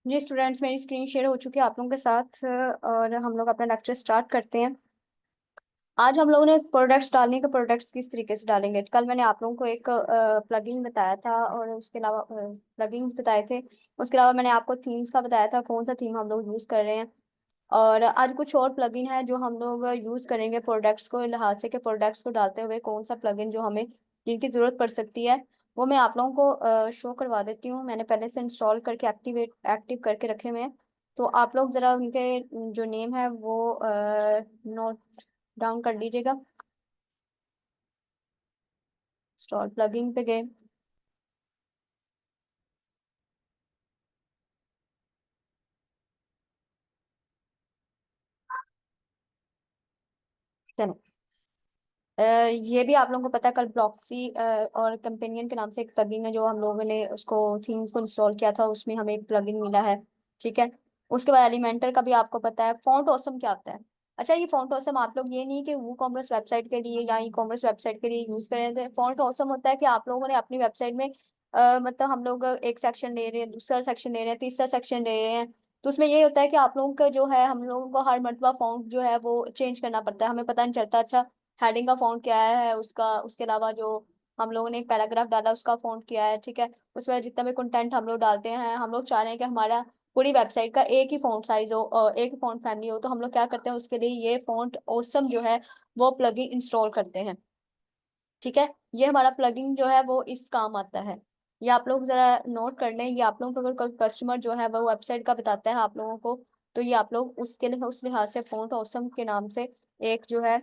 जी students, मेरी screen share हो चुकी है आप लोगों के साथ, और हम लोग अपना लेक्चर स्टार्ट करते हैं। आज हम लोगों ने प्रोडक्ट्स डालने के प्रोडक्ट्स किस तरीके से डालेंगे। कल मैंने आप लोगों को एक प्लगइन बताया था और उसके अलावा प्लगइन्स बताए थे। उसके अलावा मैंने आपको थीम्स का बताया था, कौन सा थीम हम लोग यूज़ कर रहे हैं। और आज कुछ और प्लगइन है जो हम लोग यूज़ करेंगे प्रोडक्ट्स को लिहाज से, के प्रोडक्ट्स को डालते हुए कौन सा प्लगइन जो हमें जिनकी ज़रूरत पड़ सकती है वो मैं आप लोगों को शो करवा देती हूँ। मैंने पहले से इंस्टॉल करके एक्टिव करके रखे हुए हैं। तो आप लोग ज़रा उनके जो नेम है वो नोट डाउन कर लीजिएगा। इंस्टॉल प्लगइन पे गए। चलो, ये भी आप लोगों को पता है, कल ब्लॉक्सी और कंपेनियन के नाम से एक प्लगइन है जो हम लोगों ने उसको थीम्स को इंस्टॉल किया था, उसमें हमें एक प्लगइन मिला है। ठीक है। उसके बाद एलिमेंटर का भी आपको पता है। फॉन्ट ऑसम क्या होता है? अच्छा, ये फॉन्ट ऑसम आप लोग ये नहीं कि वो कॉमर्स वेबसाइट के लिए या ई कॉमर्स वेबसाइट के लिए यूज करें। तो फॉन्ट ऑसम होता है कि आप लोगों ने अपनी वेबसाइट में मतलब हम लोग एक सेक्शन ले रहे हैं, दूसरा सेक्शन ले रहे हैं, तीसरा सेक्शन ले रहे हैं। तो उसमें ये होता है कि आप लोगों का जो है, हम लोगों को हर मरतबा फॉन्ट जो है वो चेंज करना पड़ता है, हमें पता नहीं चलता। अच्छा, हेडिंग का फॉन्ट क्या है उसका, उसके अलावा जो हम लोगों ने एक पैराग्राफ डाला उसका फॉन्ट क्या है। ठीक है। उसमें जितना भी कंटेंट हम लोग डालते हैं, हम लोग चाह रहे हैं कि हमारा पूरी वेबसाइट का एक ही फॉन्ट साइज हो और एक ही फॉन्ट फैमिली हो। तो हम लोग क्या करते हैं, उसके लिए ये फॉन्ट ऑसम जो है वो प्लगइन इंस्टॉल करते हैं। ठीक है। ये हमारा प्लगइन जो है वो इस काम आता है। ये आप लोग जरा नोट कर लें। ये आप लोगों को अगर कोई कस्टमर जो है वो वेबसाइट का बताता है आप लोगों को, तो ये आप लोग उसके लिए उस लिहाज से फॉन्ट ऑसम के नाम से एक जो है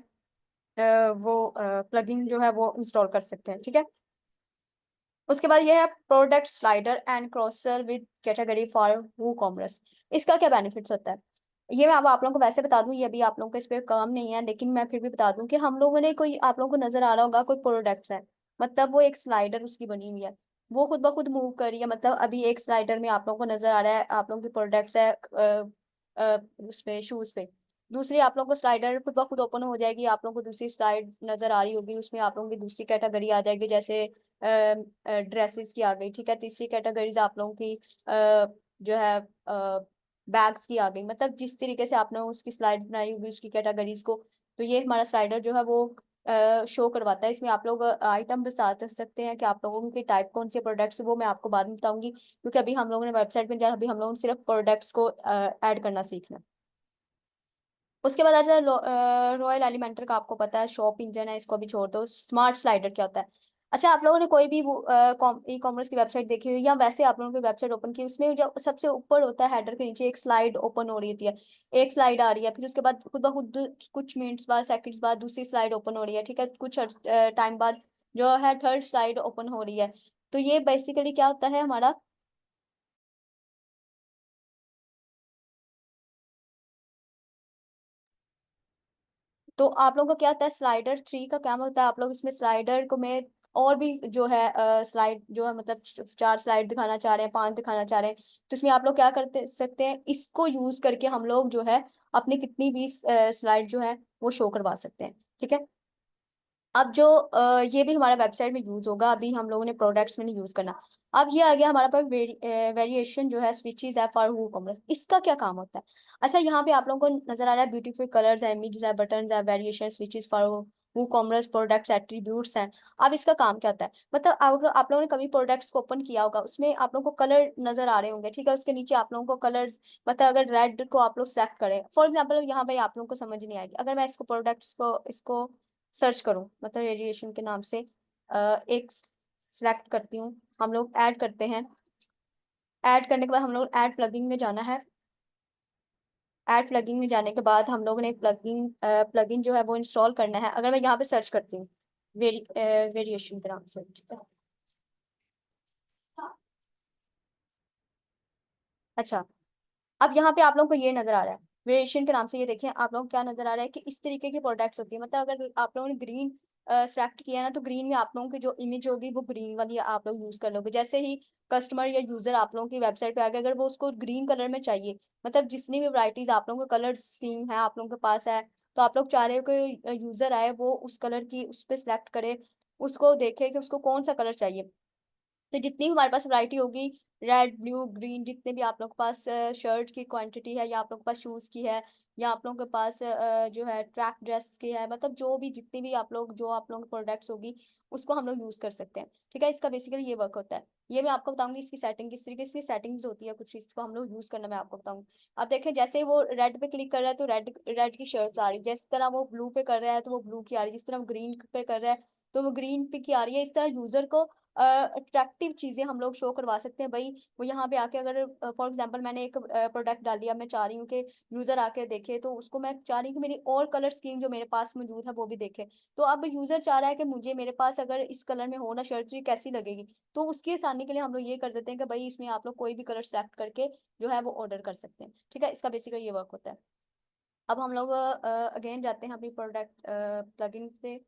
वो प्लगइन जो है वो इंस्टॉल कर सकते हैं। ठीक है। उसके बाद ये है product slider and carousel with category for WooCommerce. इसका क्या बेनिफिट्स होता है, ये मैं अब आप लोगों को वैसे बता दूं, ये भी आप लोगों को इस पे काम नहीं है, लेकिन मैं फिर भी बता दूं कि हम लोगों ने कोई, आप लोगों को नजर आ रहा होगा कोई प्रोडक्ट्स है, मतलब वो एक स्लाइडर उसकी बनी हुई है, वो खुद ब खुद मूव कर रही है। मतलब अभी एक स्लाइडर में आप लोगों को नजर आ रहा है, आप लोगों की प्रोडक्ट्स है उस पे, शूज पे। दूसरी आप लोगों को स्लाइडर खुद ब खुद ओपन हो जाएगी, आप लोगों को दूसरी स्लाइड नजर आ रही होगी, उसमें आप लोगों की दूसरी कैटेगरी आ जाएगी, जैसे ड्रेसेस की आ गई। ठीक है। तीसरी कैटेगरीज आप लोगों की जो है बैग्स की आ गई। मतलब जिस तरीके से आपने उसकी स्लाइड बनाई होगी उसकी कैटेगरीज को, तो ये हमारा स्लाइडर जो है वो शो करवाता है। इसमें आप लोग आइटम बता सकते हैं कि आप लोगों की टाइप कौन से प्रोडक्ट्स, वो मैं आपको बाद में बताऊंगी, क्योंकि अभी हम लोगों ने वेबसाइट में अभी हम लोगों ने सिर्फ प्रोडक्ट्स को ऐड करना सीखना है। उसके बाद आता है रॉयल एलिमेंटर का, आपको पता है शॉप इंजन है, इसको भी छोड़ दो। स्मार्ट स्लाइडर क्या होता है? अच्छा, आप लोगों ने कोई भी ई कॉमर्स की वेबसाइट देखी हुई या वैसे आप लोगों की वेबसाइट ओपन की, उसमें जो सबसे ऊपर होता है हेडर के नीचे एक स्लाइड ओपन हो रही होती है, एक स्लाइड आ रही है, फिर उसके बाद खुद ब खुद कुछ मिनट्स बाद, सेकंड्स बाद दूसरी स्लाइड ओपन हो रही है। ठीक है। कुछ टाइम बाद जो है थर्ड स्लाइड ओपन हो रही है। तो ये बेसिकली क्या होता है हमारा, तो आप लोगों का क्या होता है, स्लाइडर थ्री का क्या होता है, आप लोग इसमें स्लाइडर को में और भी जो है स्लाइड जो है, मतलब चार स्लाइड दिखाना चाह रहे हैं, पांच दिखाना चाह रहे हैं, तो इसमें आप लोग क्या करते सकते हैं, इसको यूज करके हम लोग जो है अपनी कितनी भी स्लाइड जो है वो शो करवा सकते हैं। ठीक है। अब जो ये भी हमारा वेबसाइट में यूज होगा, अभी हम लोगों ने प्रोडक्ट्स में नहीं यूज करना। अब ये आ गया हमारा पास वेरिएशन जो है, स्विचेस है फॉर वू कॉमर्स। इसका क्या काम होता है? अच्छा, यहाँ पे आप लोगों को नजर आ रहा है ब्यूटीफुल कलर्स है, इमेजेस है, बटन्स है, variation, switches for WooCommerce, products, attributes हैं। अब इसका काम क्या होता है, मतलब आप लोगों ने कभी प्रोडक्ट्स को ओपन किया होगा, उसमें आप लोगों को कलर नजर आ रहे होंगे। ठीक है। उसके नीचे आप लोगों को कलर्स, मतलब अगर रेड को आप लोग सेलेक्ट करें फॉर एग्जाम्पल, यहाँ पे आप लोगों को समझ नहीं आएगी, अगर मैं इसको प्रोडक्ट्स को इसको सर्च करूं, मतलब रेडिएशन के नाम से एक सिलेक्ट करती हूँ, हम लोग ऐड करते हैं। ऐड करने के बाद हम लोग ऐड प्लगइन में जाना है। ऐड प्लगइन में जाने के बाद हम लोगों ने एक प्लगइन जो है वो इंस्टॉल करना है। अगर मैं यहाँ पे सर्च करती हूँ वेरिएशन के नाम से, ठीक है। अच्छा, अब यहाँ पे आप लोगों को ये नजर आ रहा है वेरिएशन के नाम से, ये देखिए आप लोगों को क्या नजर आ रहा है कि इस तरीके की प्रोडक्ट्स होती है। मतलब अगर आप लोगों ने ग्रीन सेलेक्ट किया है ना, तो ग्रीन में आप लोगों की जो इमेज होगी वो ग्रीन वाली आप लोग यूज कर लोगे। जैसे ही कस्टमर या यूजर आप लोगों की वेबसाइट पे आ गया, अगर वो उसको ग्रीन कलर में चाहिए, मतलब जितनी भी वैरायटीज आप लोगों का कलर स्कीम है आप लोगों के पास है, तो आप लोग चाह रहे हो कि यूजर आए वो उस कलर की उस पर सिलेक्ट करे, उसको देखे कि उसको कौन सा कलर चाहिए। तो जितनी भी हमारे पास वैरायटी होगी, रेड ब्लू ग्रीन, जितने भी आप लोग के पास शर्ट की क्वांटिटी है, या आप लोग के पास शूज की है, या आप लोगों के पास जो है ट्रैक ड्रेस की है, मतलब जो भी जितनी भी आप लोग जो आप लोगों के प्रोडक्ट्स होगी उसको हम लोग यूज कर सकते हैं। ठीक है, इसका बेसिकली ये वर्क होता है। ये मैं आपको बताऊंगी इसकी सेटिंग किस तरीके से सेटिंग्स होती है, कुछ इसको हम लोग यूज करना मैं आपको बताऊंगी। अब देखें, जैसे ही वो रेड पे क्लिक कर रहा है तो रेड रेड की शर्ट्स आ रही है, जिस तरह वो ब्लू पे कर रहा है तो वो ब्लू की आ रही है, जिस तरह वो ग्रीन पे कर रहा है तो वो ग्रीन पे की आ रही है। इस तरह यूजर को अट्रैक्टिव चीजें हम लोग शो करवा सकते हैं भाई। वो यहाँ पे आके, अगर फॉर एग्जांपल मैंने एक प्रोडक्ट डाल दिया, मैं चाह रही हूँ कि यूजर आके देखे, तो उसको मैं चाह रही हूँ कि मेरी और कलर स्कीम जो मेरे पास मौजूद है वो भी देखे। तो अब यूजर चाह रहा है कि मुझे मेरे पास अगर इस कलर में हो ना शर्ट, तो ये कैसी लगेगी। तो उसकी आसानी के लिए हम लोग ये कर देते हैं कि भाई इसमें आप लोग कोई भी कलर सेलेक्ट करके जो है वो ऑर्डर कर सकते हैं। ठीक है, इसका बेसिकली ये वर्क होता है। अब हम लोग अगेन जाते हैं अपनी प्रोडक्ट प्लगइन पे,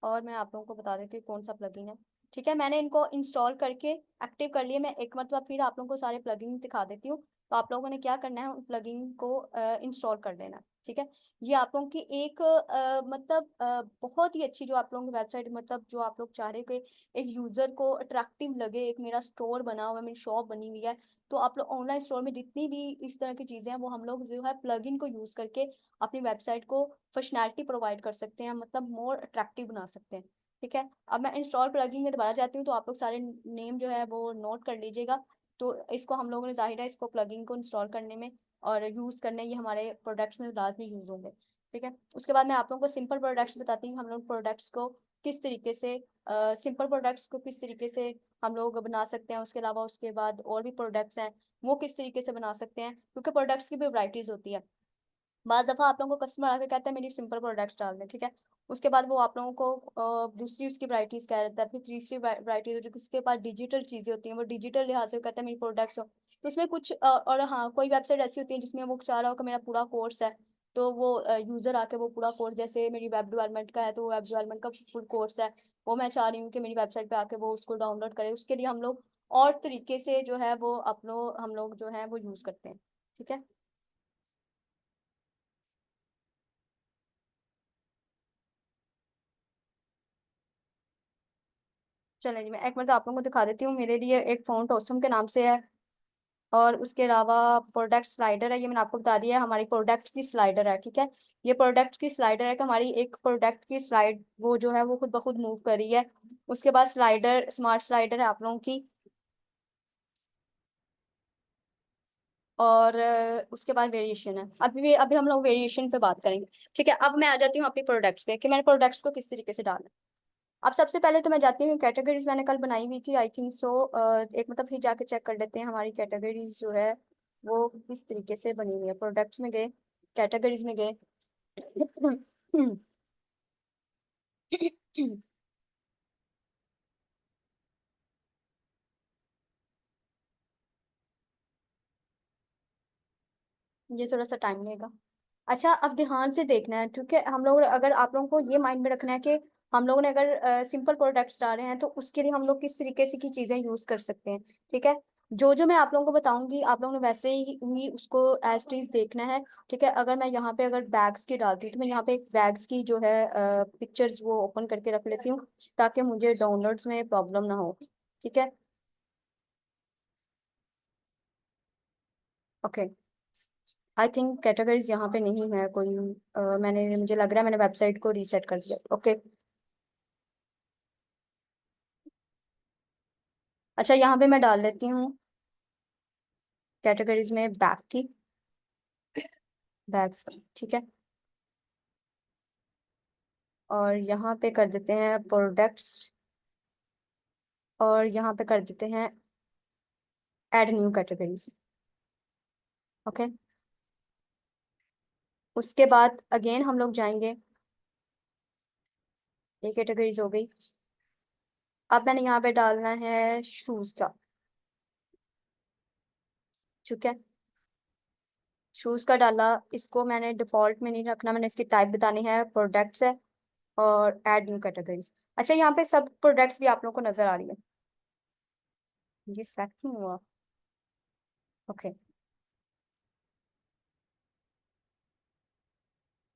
और मैं आप लोगों को बता देती हूँ कौन सा प्लगइन है। ठीक है, मैंने इनको इंस्टॉल करके एक्टिव कर लिए। मैं एक मरतबा फिर आप लोगों को सारे प्लगइन दिखा देती हूँ। तो आप लोगों ने क्या करना है, उन प्लगइन को इंस्टॉल कर लेना है। ठीक है, ये आप लोगों की एक मतलब बहुत ही अच्छी जो आप लोगों की वेबसाइट, मतलब जो आप लोग चाह रहे हो कि एक यूजर को अट्रैक्टिव लगे, एक मेरा स्टोर बना हुआ है, मेरी शॉप बनी हुई है, तो आप लोग ऑनलाइन स्टोर में जितनी भी इस तरह की चीजें हैं वो हम लोग जो है प्लगइन को यूज करके अपनी वेबसाइट को फंक्शनैलिटी प्रोवाइड कर सकते हैं, मतलब मोर अट्रैक्टिव बना सकते हैं। ठीक है, अब मैं इंस्टॉल प्लगइन में दोबारा जाती हूँ, तो आप लोग सारे नेम जो है वो नोट कर लीजिएगा। तो इसको हम लोगों ने, जाहिर है, इसको प्लगइन को इंस्टॉल करने में और यूज करने, ये हमारे प्रोडक्ट्स में लाजमी यूज होंगे। ठीक है, उसके बाद मैं आप लोगों को सिंपल प्रोडक्ट्स बताती हूँ, हम लोग प्रोडक्ट्स को किस तरीके से, सिंपल प्रोडक्ट्स को किस तरीके से हम लोग बना सकते हैं। उसके अलावा उसके बाद और भी प्रोडक्ट्स हैं वो किस तरीके से बना सकते हैं, क्योंकि प्रोडक्ट्स की भी वैराइटीज होती है। बाद दफा आप लोगों को कस्टमर आके कहता है मेरी सिंपल प्रोडक्ट्स डाल दें। ठीक है, उसके बाद वो आप लोगों को दूसरी उसकी वैरायटीज कह देता है, फिर तीसरी वैरायटी जो किसके पास डिजिटल चीजें होती हैं, वो डिजिटल लिहाज से वो कहता है मेरी प्रोडक्ट्स हो। तो उसमें कुछ और हाँ, कोई वेबसाइट ऐसी होती है जिसमें वो चाह रहा हो कि मेरा पूरा कोर्स है, तो वो यूजर आके वो पूरा कोर्स, जैसे मेरी वेब डेवलपमेंट का है तो वेब डेवलपमेंट का फुल कोर्स है, वो मैं चाह रही हूँ कि मेरी वेबसाइट पे आके वो उसको डाउनलोड करे। उसके लिए हम लोग और तरीके से जो है वो अपनो हम लोग जो है वो यूज करते हैं। ठीक है, चलिए जी, मैं एक मिनट आप लोगों को दिखा देती हूँ। मेरे लिए एक फ़ॉन्ट ऑसम के नाम से है, और उसके अलावा प्रोडक्ट स्लाइडर है, ये मैंने आपको बता दिया है, हमारी प्रोडक्ट्स की स्लाइडर है। ठीक है, ये प्रोडक्ट की स्लाइडर है कि हमारी एक प्रोडक्ट की स्लाइड वो जो है वो खुद ब खुद मूव कर रही है। उसके बाद स्लाइडर, स्मार्ट स्लाइडर है आप लोगों की, और उसके बाद वेरिएशन है। अभी हम लोग वेरिएशन पे बात करेंगे। ठीक है, अब मैं आ जाती हूँ अपनी प्रोडक्ट्स पे कि मैंने प्रोडक्ट्स को किस तरीके से डालना है। अब सबसे पहले तो मैं जाती हूँ, कैटेगरीज मैंने कल बनाई हुई थी आई थिंक सो, एक मतलब फिर जाके चेक कर लेते हैं हमारी कैटेगरीज जो है वो किस तरीके से बनी हुई है। प्रोडक्ट्स में गए, कैटेगरीज में गए। ये थोड़ा सा टाइम लेगा। अच्छा, अब ध्यान से देखना है, क्योंकि हम लोग, अगर आप लोगों को ये माइंड में रखना है कि हम लोगों ने अगर सिंपल प्रोडक्ट्स डाले हैं तो उसके लिए हम लोग किस तरीके से की चीजें यूज कर सकते हैं। ठीक है, जो जो मैं आप लोगों को बताऊंगी आप लोगों ने वैसे ही उसको एज टीज देखना है। ठीक है, अगर मैं यहाँ पे अगर बैग्स की डालती हूँ तो मैं यहाँ पे एक बैग्स की जो है पिक्चर्स वो ओपन करके रख लेती हूँ, ताकि मुझे डाउनलोड्स में प्रॉब्लम ना हो। ठीक है, ओके। आई थिंक कैटेगरीज यहाँ पे नहीं है कोई, मैंने, मुझे लग रहा है मैंने वेबसाइट को रीसेट कर दिया। ओके, अच्छा यहाँ पे मैं डाल लेती हूँ कैटेगरीज में बैग की, बैग्स की। ठीक है, और यहाँ पे कर देते हैं प्रोडक्ट्स, और यहाँ पे कर देते हैं ऐड न्यू कैटेगरीज। ओके, उसके बाद अगेन हम लोग जाएंगे, ये कैटेगरीज हो गई। अब मैंने यहाँ पे डालना है शूज का। ठीक है, शूज का डाला, इसको मैंने डिफॉल्ट में नहीं रखना, मैंने इसकी टाइप बतानी है प्रोडक्ट्स है। और ऐड न्यू कैटेगरीज। अच्छा, यहाँ पे सब प्रोडक्ट्स भी आप लोगों को नजर आ रही है? ये सेलेक्ट नहीं हुआ। ओके,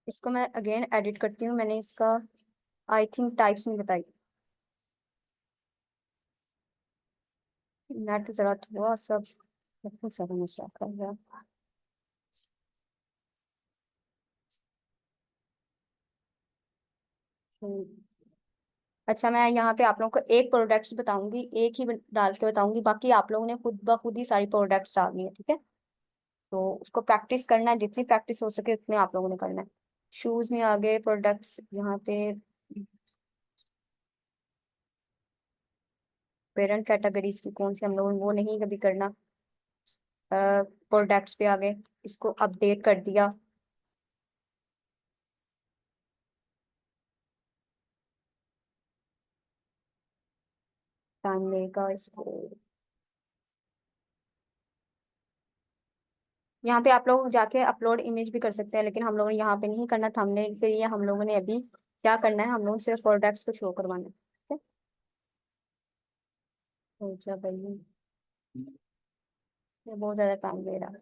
इसको मैं अगेन एडिट करती हूँ। मैंने इसका आई थिंक टाइप्स नहीं बताई। नेट जरा थोड़ा सब बहुत सारा मसला कर रहा है। हम्म, अच्छा, मैं यहाँ पे आप लोगों को एक प्रोडक्ट्स बताऊंगी, एक ही डाल के बताऊंगी, बाकी आप लोगों ने खुद ब खुद ही सारी प्रोडक्ट्स डालनी है, ठीक है? तो उसको प्रैक्टिस करना है, जितनी प्रैक्टिस हो सके उतने आप लोगों ने करना है। शूज में आ गए प्रोडक्ट्स यहाँ पे। पेरेंट कैटेगरीज की कौन सी हम लोगों ने वो नहीं कभी करना। प्रोडक्ट्स पे आ गए, इसको अपडेट कर दिया। टाइम लेगा इसको। यहाँ पे आप लोग जाके अपलोड इमेज भी कर सकते हैं, लेकिन हम लोगों ने यहाँ पे नहीं करना। थंबनेल के लिए हम लोगों ने अभी क्या करना है, हम लोगों ने सिर्फ प्रोडक्ट्स को शो करवाना है, ठीक है? तो अच्छा भाई, ये बहुत ज्यादा टाइम ले रहा है।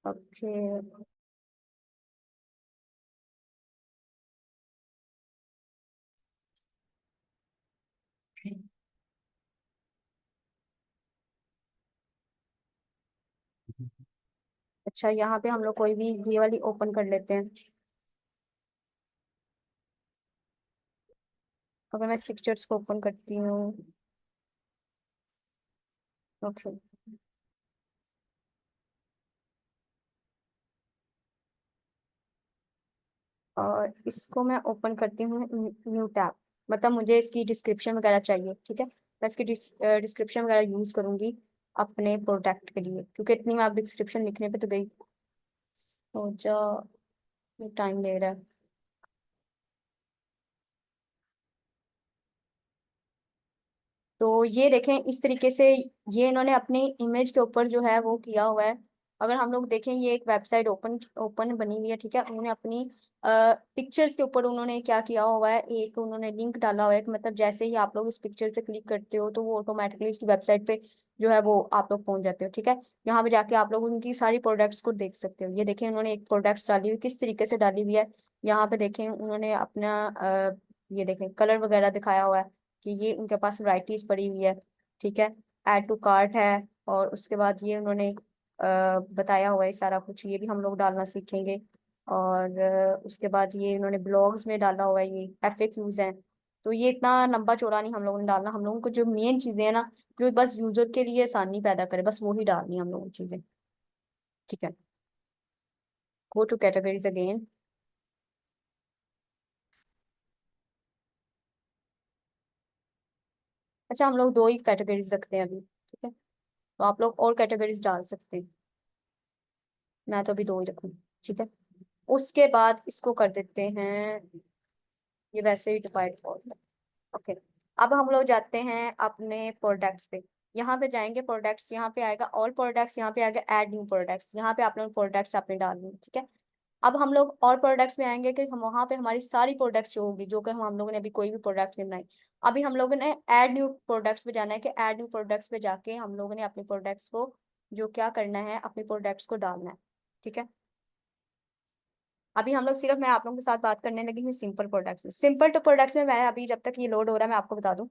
ओके। अच्छा, यहाँ पे हम लोग कोई भी ये वाली ओपन कर लेते हैं। अगर मैं इस पिक्चर्स को ओपन करती हूँ। ओके, और इसको मैं ओपन करती हूँ न्यू टैब। मतलब मुझे इसकी डिस्क्रिप्शन वगैरह चाहिए, ठीक है? मैं इसकी डिस्क्रिप्शन वगैरह यूज करूंगी अपने प्रोडक्ट के लिए, क्योंकि इतनी मैं आप डिस्क्रिप्शन लिखने पे तो गई। तो जो टाइम ले रहा है। तो ये देखें इस तरीके से, ये इन्होंने अपनी इमेज के ऊपर जो है वो किया हुआ है। अगर हम लोग देखें, ये एक वेबसाइट ओपन ओपन बनी हुई है, ठीक है? उन्होंने अपनी पिक्चर्स के ऊपर उन्होंने क्या किया हुआ है, एक उन्होंने लिंक डाला हुआ है कि मतलब जैसे ही आप लोग इस पिक्चर पे क्लिक करते हो तो वो ऑटोमेटिकली उसकी वेबसाइट पे जो है वो आप लोग पहुंच जाते हो, ठीक है? यहाँ पे जाके आप लोग उनकी सारी प्रोडक्ट्स को देख सकते हो। ये देखें उन्होंने एक प्रोडक्ट्स डाली हुई, किस तरीके से डाली हुई है। यहाँ पे देखें उन्होंने अपना ये देखें कलर वगैरह दिखाया हुआ है कि ये उनके पास वैरायटीज पड़ी हुई है, ठीक है? ऐड टू कार्ट है। और उसके बाद ये उन्होंने बताया हुआ है सारा कुछ, ये भी हम लोग डालना सीखेंगे। और उसके बाद ये उन्होंने ब्लॉग्स में डाला हुआ है, ये FAQs हैं। तो ये इतना लंबा चौड़ा नहीं हम लोगों ने डालना, हम लोगों को जो मेन चीजें हैं ना, जो बस यूजर के लिए आसानी पैदा करे, बस वो ही डालनी है हम लोगों की चीजें, ठीक है? Go two categories again. अच्छा, हम लोग दो ही कैटेगरीज रखते हैं अभी, ठीक है? तो आप लोग और कैटेगरीज डाल सकते हैं, मैं तो अभी दो ही रखूँ, ठीक है? उसके बाद इसको कर देते हैं, ये वैसे ही डिवाइड होता है। ओके, अब हम लोग जाते हैं अपने प्रोडक्ट्स पे। यहाँ पे जाएंगे प्रोडक्ट्स, यहाँ पे आएगा ऑल प्रोडक्ट्स, यहाँ पे आएगा ऐड न्यू प्रोडक्ट्स। यहाँ पे आप लोग प्रोडक्ट्स अपने डालने हैं, ठीक है? अब हम लोग और प्रोडक्ट्स में आएंगे कि हम वहाँ पे हमारी सारी प्रोडक्ट्स जो होगी, जो कि हम लोगों ने अभी कोई भी प्रोडक्ट नहीं बनाई। अभी हम लोगों ने ऐड न्यू प्रोडक्ट्स पे जाना है कि ऐड न्यू प्रोडक्ट्स पे जाके हम लोगों ने अपने प्रोडक्ट्स को जो क्या करना है, अपने प्रोडक्ट्स को डालना है, ठीक है? अभी हम लोग सिर्फ, मैं आप लोगों के साथ बात करने लगी हूँ सिंपल प्रोडक्ट्स में। सिंपल टू प्रोडक्ट्स में मैं अभी जब तक ये लोड हो रहा है मैं आपको बता दूं।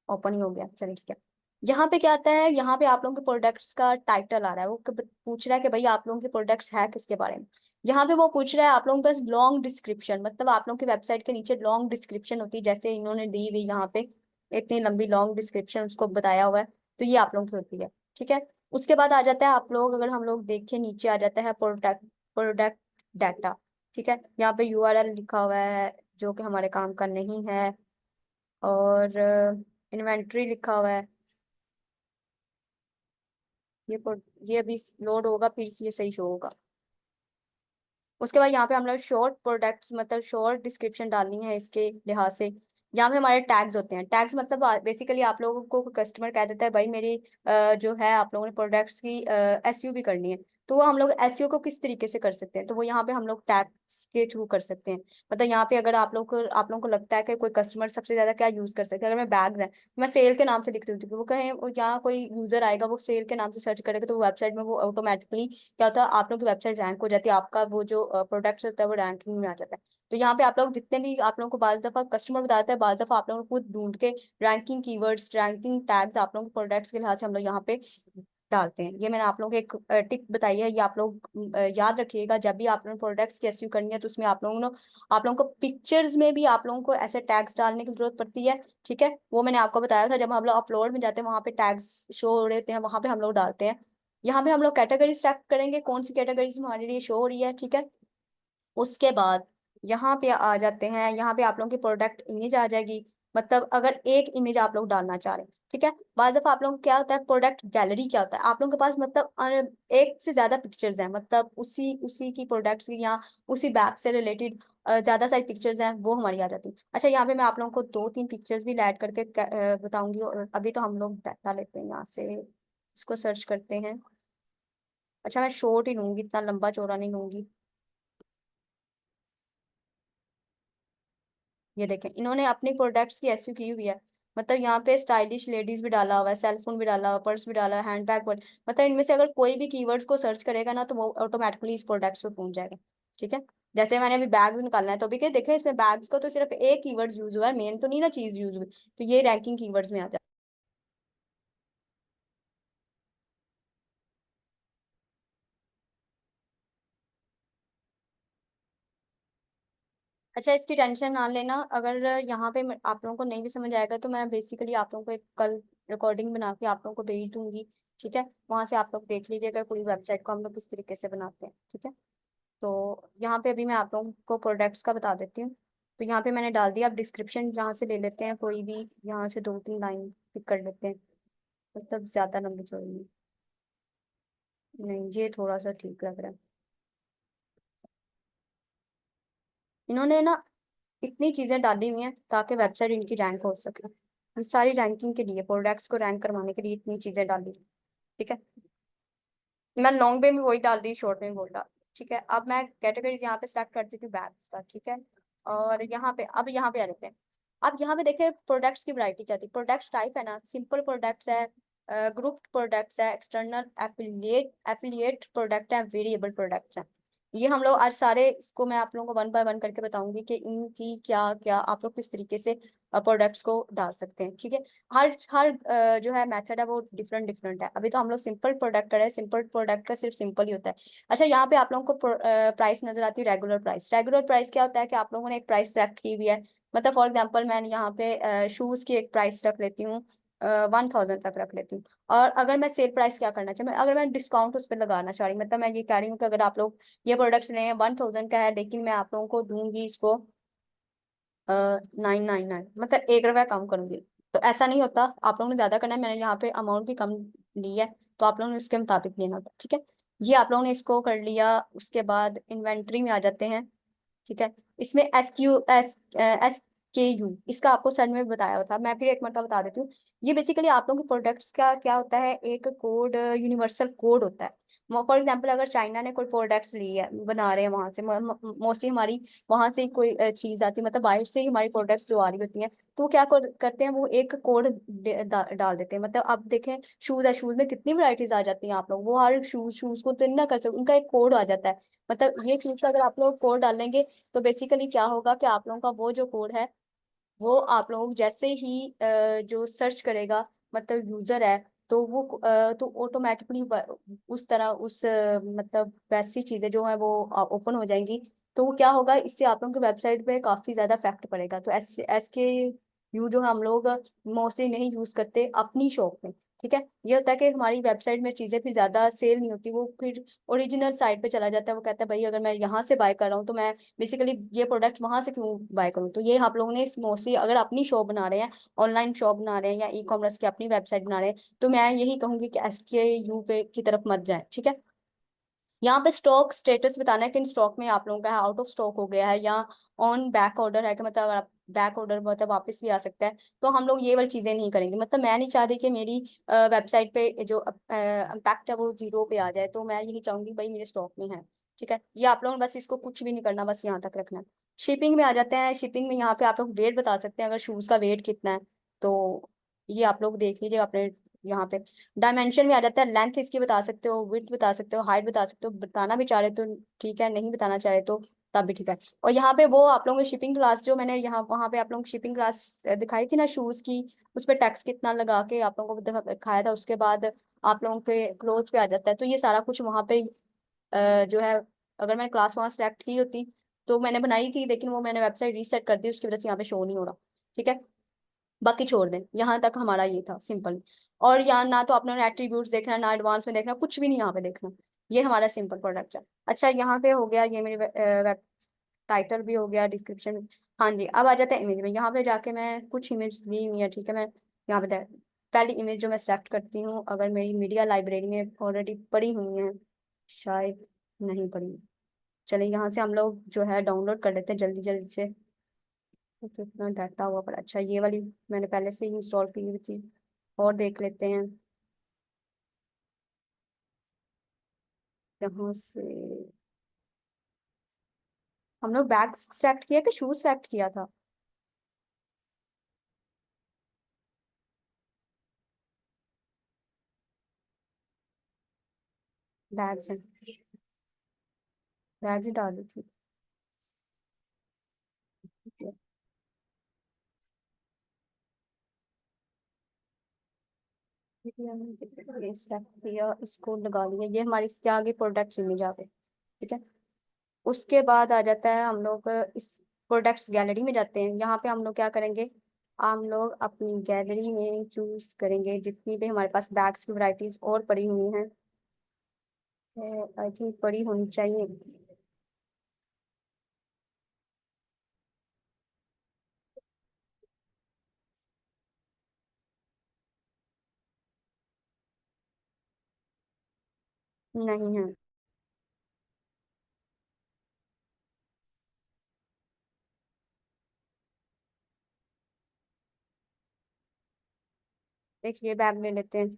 ओपन ही हो गया, चलिए ठीक है। यहाँ पे क्या आता है, यहाँ पे आप लोगों के प्रोडक्ट्स का टाइटल आ रहा है, वो पूछ रहा है कि भाई आप लोगों के प्रोडक्ट्स है किसके बारे में। यहाँ पे वो पूछ रहा है आप लोगों के पास लॉन्ग डिस्क्रिप्शन, मतलब आप लोगों की वेबसाइट के नीचे लॉन्ग डिस्क्रिप्शन होती है, जैसे इन्होंने दी हुई यहाँ पे इतनी लंबी लॉन्ग डिस्क्रिप्शन उसको बताया हुआ है। तो ये आप लोगों की होती है, ठीक है? उसके बाद आ जाता है आप लोग, अगर हम लोग देखें नीचे आ जाता है प्रोडक्ट प्रोडक्ट डाटा, ठीक है? यहाँ पे URL लिखा हुआ है जो कि हमारे काम का नहीं है। और इन्वेंट्री लिखा हुआ है। ये ये अभी लोड होगा, फिर ये सही शो होगा। उसके बाद यहाँ पे हम लोग शॉर्ट प्रोडक्ट्स, मतलब शॉर्ट डिस्क्रिप्शन डालनी है इसके लिहाज से। यहाँ पे हमारे टैग्स होते हैं। टैग्स मतलब बेसिकली आप लोगों को कस्टमर कह देता है भाई मेरी जो है आप लोगों ने प्रोडक्ट्स की SEO भी करनी है। तो वो हम लोग एसईओ को किस तरीके से कर सकते हैं, तो वो यहाँ पे हम लोग टैग्स के थ्रू कर सकते हैं। मतलब यहाँ पे अगर आप लोग को लगता है कि कोई कस्टमर सबसे ज्यादा क्या यूज कर सकते हैं, अगर मैं बैग्स हैं तो मैं सेल के नाम से लिख देती हूँ, वो कहें यहाँ कोई यूजर आएगा वो सेल के नाम से सर्च करेगा तो वेबसाइट में वो ऑटोमेटिकली क्या होता है, आप लोग की वेबसाइट रैंक हो जाती है, आपका वो जो प्रोडक्ट होता है वो रैंकिंग में आ जाता है। तो यहाँ पे आप लोग जितने भी आप लोगों को बाज दफा कस्टमर बताता है, बाज दफा आप लोगों को खुद ढूंढ के रैंकिंग कीवर्ड्स, रैंकिंग टैग्स आप लोगों के प्रोडक्ट्स के लिहाज से हम लोग यहाँ पे डालते हैं। ये मैंने आप लोगों को एक टिप बताई है, ये आप लोग याद रखिएगा जब भी आप लोगों प्रोडक्ट्स की एसईओ करनी है तो उसमें आप लोगों को पिक्चर्स में भी आप लोगों को ऐसे टैग्स डालने की जरूरत पड़ती है। ठीक है, वो मैंने आपको बताया था, जब हम लोग अपलोड में जाते हैं वहां पे टैग्स शो हो रहे हैं, वहां पे हम लोग डालते हैं। यहाँ पे हम लोग कैटेगरी सेलेक्ट करेंगे कौन सी कैटेगरीज हमारे लिए शो हो रही है। ठीक है, उसके बाद यहाँ पे आ जाते हैं, यहाँ पे आप लोगों की प्रोडक्ट इमेज आ जाएगी। मतलब अगर एक इमेज आप लोग डालना चाह रहे हैं, ठीक है, बाज़ दफा आप लोगों को क्या होता है, प्रोडक्ट गैलरी क्या होता है, आप लोगों के पास मतलब एक से ज्यादा पिक्चर्स हैं, मतलब उसी उसी की प्रोडक्ट्स की या उसी बैग से रिलेटेड ज्यादा सारी पिक्चर्स हैं, वो हमारी आ जाती है। अच्छा, यहाँ पे मैं आप लोगों को दो तीन पिक्चर्स भी ऐड करके बताऊंगी, और अभी तो हम लोग डाटा लेते हैं यहाँ से, इसको सर्च करते हैं। अच्छा, मैं शॉर्ट ही लूंगी, इतना लंबा चौड़ा नहीं लूंगी। ये देखें, इन्होंने अपने प्रोडक्ट्स की एसयू की हुई है। मतलब यहाँ पे स्टाइलिश लेडीज भी डाला हुआ है, सेलफोन भी डाला हुआ, पर्स भी डाला है, हैंड बैग, मतलब इनमें से अगर कोई भी कीवर्ड्स को सर्च करेगा ना तो वो ऑटोमेटिकली इस प्रोडक्ट्स पे पहुंच जाएगा। ठीक है, जैसे मैंने अभी बैग्स निकालना है तो अभी क्या देखे, इसमें बैग्स को तो सिर्फ एक कीवर्ड यूज हुआ है, मेन तो नहीं ना चीज यूज हुई, तो ये रैंकिंग कीवर्ड्स में आ जाए। अच्छा, इसकी टेंशन ना लेना, अगर यहाँ पे आप लोगों को नहीं भी समझ आएगा तो मैं बेसिकली आप लोगों को एक कल रिकॉर्डिंग बना के आप लोगों को भेज दूंगी। ठीक है, वहां से आप लोग देख लीजिएगा पूरी वेबसाइट को हम लोग किस तरीके से बनाते हैं। ठीक है, तो यहाँ पे अभी मैं आप लोगों को प्रोडक्ट्स का बता देती हूँ। तो यहाँ पे मैंने डाल दिया, आप डिस्क्रिप्शन यहाँ से ले लेते हैं, कोई भी यहाँ से दो तीन लाइन पिक कर लेते हैं, मतलब ज्यादा लंबी चौड़ी नहीं। नहीं, ये थोड़ा सा ठीक लग रहा है। इन्होंने ना इतनी चीजें डाली हुई हैं ताकि वेबसाइट इनकी रैंक हो सके, ये सारी रैंकिंग के लिए, प्रोडक्ट्स को रैंक करवाने के लिए इतनी चीजें डाली। ठीक है, मैं लॉन्ग में भी वही डाल दी, शॉर्ट में भी वही डाल दी। ठीक है, अब मैं कैटेगरीज यहाँ पे स्टार्ट कर देती हूँ बैग्स का। ठीक है, और यहाँ पे आ जाते हैं। अब यहाँ पे देखें प्रोडक्ट्स की वैरायटी क्या थी, प्रोडक्ट्स टाइप है ना, सिंपल प्रोडक्ट्स है, ग्रुप प्रोडक्ट्स है, एक्सटर्नल एफिलिएट एफिलिएट प्रोडक्ट है, वेरिएबल प्रोडक्ट्स है। ये हम लोग आज सारे इसको मैं आप लोगों को वन बाय वन करके बताऊंगी कि इनकी क्या क्या आप लोग किस तरीके से प्रोडक्ट्स को डाल सकते हैं। ठीक है, हर हर जो है मेथड है वो डिफरेंट डिफरेंट है। अभी तो हम लोग सिंपल प्रोडक्ट कर रहे हैं, सिंपल प्रोडक्ट का सिर्फ सिंपल ही होता है। अच्छा, यहाँ पे आप लोगों को प्राइस नजर आती है, रेगुलर प्राइस। रेगुलर प्राइस क्या होता है कि आप लोगों ने एक प्राइस सेलेक्ट की हुई है, मतलब फॉर एग्जांपल मैं यहाँ पे शूज की एक प्राइस रख लेती हूँ, 1000 तक रख लेती हूँ। और अगर मैं सेल प्राइस क्या करना चाहिए, अगर मैं डिस्काउंट उस पर लगाना चाह रही हूँ, मतलब मैं ये कह रही हूँ कि अगर आप लोग ये प्रोडक्ट्स लें 1000 का है, लेकिन मैं आप लोगों को दूंगी इसको 999, मतलब 1 रुपया कम करूंगी। तो ऐसा नहीं होता, आप लोगों ने ज्यादा करना है, मैंने यहाँ पे अमाउंट भी कम ली है, तो आप लोगों ने उसके मुताबिक लेना होता है। ठीक है, ये आप लोगों ने इसको कर लिया, उसके बाद इन्वेंट्री में आ जाते हैं। ठीक है, इसमें SKU, इसका आपको सर में बताया हुआ था, मैं फिर एक मरतबा बता देती हूँ। ये बेसिकली आप लोगों के प्रोडक्ट्स का क्या होता है, एक कोड, यूनिवर्सल कोड होता है। फॉर एग्जांपल अगर चाइना ने कोई प्रोडक्ट्स ली है, बना रहे हैं वहां से, मोस्टली हमारी वहां से ही कोई चीज आती है, मतलब बाहर से ही हमारी प्रोडक्ट्स जो आ रही होती हैं, तो वो क्या करते हैं, वो एक कोड डाल देते हैं। मतलब अब देखें, शूज है, शूज में कितनी वैरायटीज आ जाती हैं, आप लोग वो हर शूज को तो नहीं ना कर सकते, उनका एक कोड आ जाता है। मतलब ये चीज का अगर आप लोग कोड डालेंगे तो बेसिकली क्या होगा कि आप लोगों का वो जो कोड है वो आप लोग जैसे ही जो सर्च करेगा, मतलब यूजर है, तो वो तो ऑटोमेटिकली उस तरह मतलब वैसी चीजें जो है वो ओपन हो जाएंगी। तो वो क्या होगा, इससे आप लोगों की वेबसाइट पे काफी ज्यादा इफेक्ट पड़ेगा। तो SKU जो हम लोग मोस्टली नहीं यूज करते अपनी शॉप में। ठीक है, ये होता है कि हमारी वेबसाइट में चीजें फिर ज्यादा सेल नहीं होती, वो फिर ओरिजिनल साइट पे चला जाता है, वो कहता है भाई अगर मैं यहाँ से बाय कर रहा हूँ तो मैं बेसिकली ये प्रोडक्ट वहां से क्यों बाय करूँ। तो ये आप लोगों ने मोस्टली अगर अपनी शॉप बना रहे हैं, ऑनलाइन शॉप बना रहे हैं या ई कॉमर्स की अपनी वेबसाइट बना रहे हैं, तो मैं यही कहूंगी कि SKU पे की तरफ मत जाए। ठीक है, यहाँ पे स्टॉक स्टेटस बताना है कि इन स्टॉक में आप लोगों का आउट ऑफ स्टॉक हो गया है या ऑन बैक ऑर्डर है, कि मतलब अगर आप बैक ऑर्डर मतलब वापस भी आ सकता है। तो हम लोग ये वाली चीजें नहीं करेंगे। मतलब मैं नहीं चाह रही कि मेरी वेबसाइट पे जो इम्पैक्ट है वो जीरो पे आ जाए। तो मैं यही चाहूंगी भाई मेरे स्टॉक में है। ठीक है, ये आप लोगों ने बस इसको कुछ भी नहीं करना, बस यहाँ तक रखना है। शिपिंग में आ जाते हैं। शिपिंग में यहाँ पे आप लोग वेट बता सकते हैं, अगर शूज का वेट कितना है। तो ये आप लोग देख लीजिए अपने यहाँ पे। डायमेंशन में आ जाता है, लेंथ इसकी बता सकते हो, विड्थ बता सकते हो, हाइट बता सकते हो। बताना भी चाह रहे तो ठीक है, नहीं बताना चाह रहे तो तब भी ठीक है। और यहाँ पे वो आप लोगों की शिपिंग क्लास जो मैंने यहाँ वहाँ पे आप लोगों को शिपिंग क्लास दिखाई थी ना शूज की, उस पर टैक्स कितना लगा के आप लोगों को दिखाया था। उसके बाद आप लोगों के क्लोथ पे आ जाता है। तो ये सारा कुछ वहाँ पे जो है, अगर मैंने क्लास वहाँ सेलेक्ट की होती तो मैंने बनाई थी, लेकिन वो मैंने वेबसाइट रीसेट कर दी, उसकी वजह से यहाँ पे शो नहीं हो रहा। ठीक है, बाकी छोड़ दें, यहाँ तक हमारा ये था सिंपल। और यहाँ ना तो आपने एट्रीब्यूट्स देखना, ना एडवांस में देखना, कुछ भी नहीं यहाँ पे देखना। ये हमारा सिंपल प्रोडक्ट है। अच्छा, यहाँ पे हो गया ये मेरी वेब टाइटल भी हो गया, डिस्क्रिप्शन। हाँ जी, अब आ जाते हैं इमेज में। यहाँ पे जाके मैं कुछ इमेज ली हुई है, ठीक है। मैं यहाँ पे पहली इमेज जो मैं सेलेक्ट करती हूँ, अगर मेरी मीडिया लाइब्रेरी में ऑलरेडी पड़ी हुई है, शायद नहीं पड़ी। चलिए यहाँ से हम लोग जो है डाउनलोड कर लेते हैं जल्दी जल्दी से। तो कितना डाटा हुआ पर, अच्छा ये वाली मैंने पहले से ही इंस्टॉल की हुई थी। और देख लेते हैं यहाँ से। हम लोग बैग सेलेक्ट किया कि शूज सेलेक्ट किया था? बैग्स हैं, बैग्स ही डाली थी। ये सेलेक्ट किया, इसको लगा लिया, ये हमारी इसके आगे प्रोडक्ट्स इमेज आ गए। ठीक है, उसके बाद आ जाता है हम लोग इस प्रोडक्ट्स गैलरी में जाते हैं। यहाँ पे हम लोग क्या करेंगे, हम लोग अपनी गैलरी में चूज करेंगे जितनी भी हमारे पास बैग्स की वैरायटीज और पड़ी हुई हैं। आई थिंक पड़ी होनी चाहिए। नहीं है। देखिए बैग ले लेते हैं,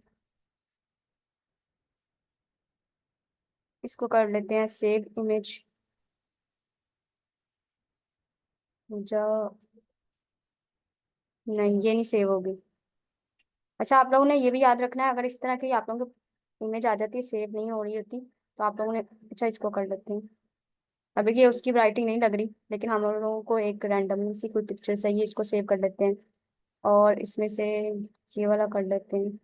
इसको कर लेते हैं सेव इमेज। जो नहीं, ये नहीं सेव होगी। अच्छा, आप लोगों ने ये भी याद रखना है, अगर इस तरह की आप लोगों को इमेज आ जाती है सेव नहीं हो रही होती, तो आप लोगों ने, अच्छा इसको कर लेते हैं। अभी ये उसकी वराइटी नहीं लग रही, लेकिन हम लोगों को एक रैंडमली सी कोई पिक्चर चाहिए, इसको सेव कर लेते हैं। और इसमें से ये वाला कर लेते हैं।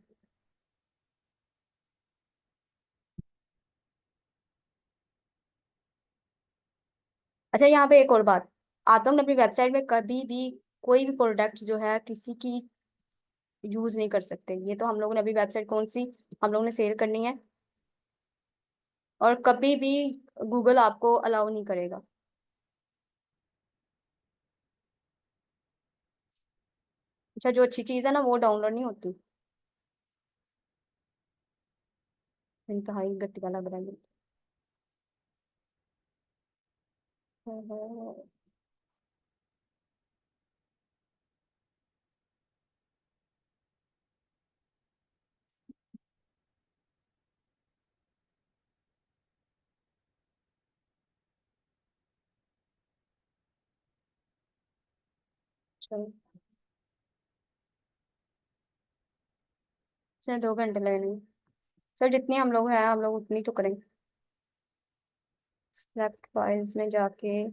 अच्छा, यहाँ पे एक और बात, आप लोग ने अपनी वेबसाइट में कभी भी कोई भी प्रोडक्ट जो है किसी की यूज नहीं कर सकते। ये तो हम लोगों ने अभी वेबसाइट कौन सी हम लोगों ने सेल करनी है, और कभी भी गूगल आपको अलाउ नहीं करेगा। अच्छा, जो अच्छी चीज है ना वो डाउनलोड नहीं होती। इंतहाई घटिया लग रहा है। चलो, चलो 2 घंटे लगेंगे। सर जितनी हम लोग हैं हम लोग उतनी तो करेंगे। सिलेक्ट फाइल्स में जाके